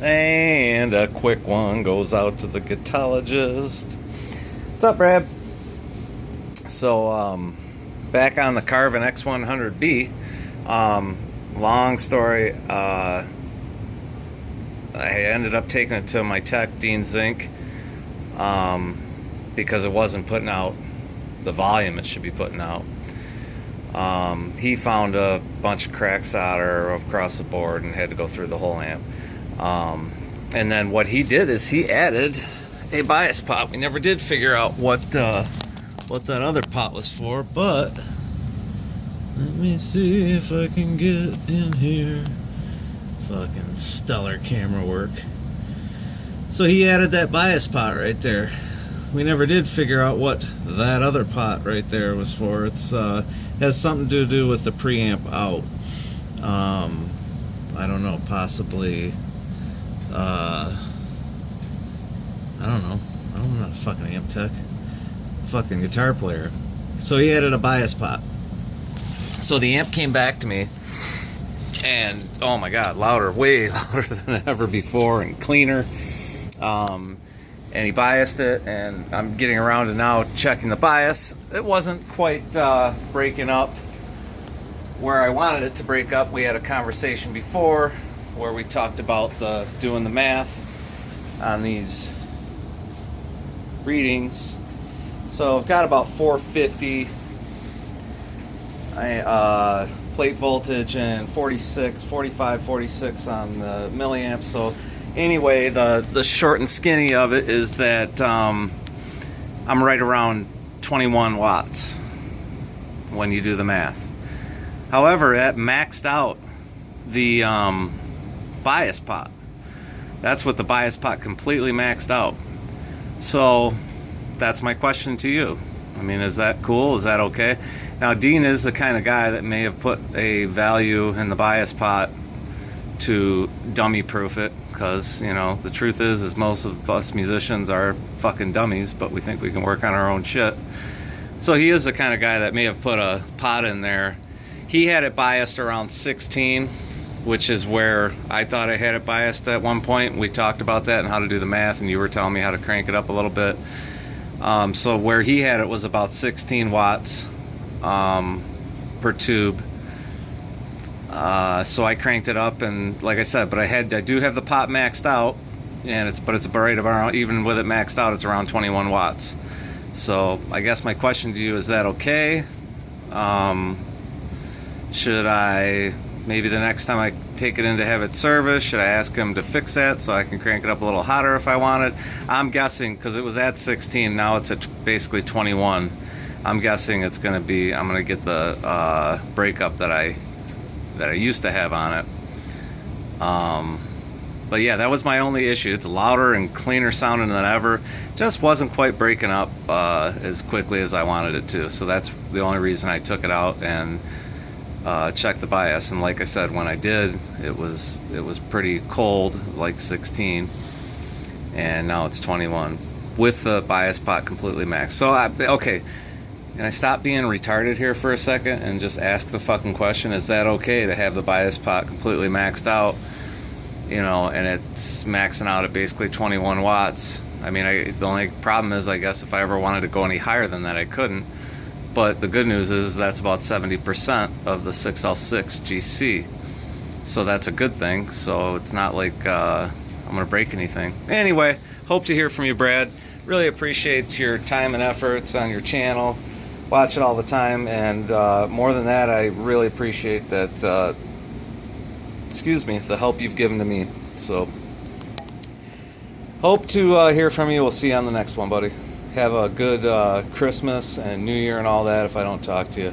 And a quick one goes out to the Guitologist. What's up, Brad? So, back on the Carvin X100B. Long story. I ended up taking it to my tech, Dean Zink, because it wasn't putting out the volume it should be putting out. He found a bunch of crack solder across the board and had to go through the whole amp. And then what he did is he added a bias pot. We never did figure out what that other pot was for, but let me see if I can get in here. Fucking stellar camera work. So he added that bias pot right there. We never did figure out what that other pot right there was for. It's has something to do with the preamp out. I don't know, possibly. I don't know. I'm not a fucking amp tech. Fucking guitar player. So he added a bias pot. So the amp came back to me, and oh my god, louder, way louder than ever before, and cleaner. And he biased it, and I'm getting around to now checking the bias. It wasn't quite breaking up where I wanted it to break up. We had a conversation before where we talked about doing the math on these readings. So I've got about 450 plate voltage and 45, 46 on the milliamps. So anyway, the short and skinny of it is that I'm right around 21 watts when you do the math. However, that maxed out the bias pot. That's what the bias pot completely maxed out. So that's my question to you. I mean, is that cool? Is that okay? Now, Dean is the kind of guy that may have put a value in the bias pot to dummy proof it, because, you know, the truth is most of us musicians are fucking dummies, but we think we can work on our own shit. So he is the kind of guy that may have put a pot in there. He had it biased around 16, which is where I thought I had it biased at one point. We talked about that and how to do the math, and you were telling me how to crank it up a little bit. So where he had it was about 16 watts per tube. So I cranked it up, and like I said, but I do have the pot maxed out, and it's right around, even with it maxed out, it's around 21 watts. So I guess my question to you is that okay? Should I, maybe the next time I take it in to have it serviced, should I ask him to fix that so I can crank it up a little hotter if I want it? I'm guessing, because it was at 16, now it's at basically 21. I'm guessing it's going to be, I'm going to get the breakup that I used to have on it. But yeah, that was my only issue. It's louder and cleaner sounding than ever. Just wasn't quite breaking up as quickly as I wanted it to. So that's the only reason I took it out and checked the bias. And like I said, when I did, it was pretty cold, like 16, and now it's 21 with the bias pot completely maxed. So okay. Can I stop being retarded here for a second and just ask the fucking question? Is that okay to have the bias pot completely maxed out, you know, and it's maxing out at basically 21 watts? I mean, the only problem is, I guess, if I ever wanted to go any higher than that, I couldn't. But the good news is that's about 70% of the 6L6 GC. So that's a good thing. So it's not like I'm going to break anything. Anyway, hope to hear from you, Brad. Really appreciate your time and efforts on your channel. Watch it all the time, and more than that, I really appreciate that, the help you've given to me. So, hope to hear from you. We'll see you on the next one, buddy. Have a good Christmas and New Year and all that if I don't talk to you.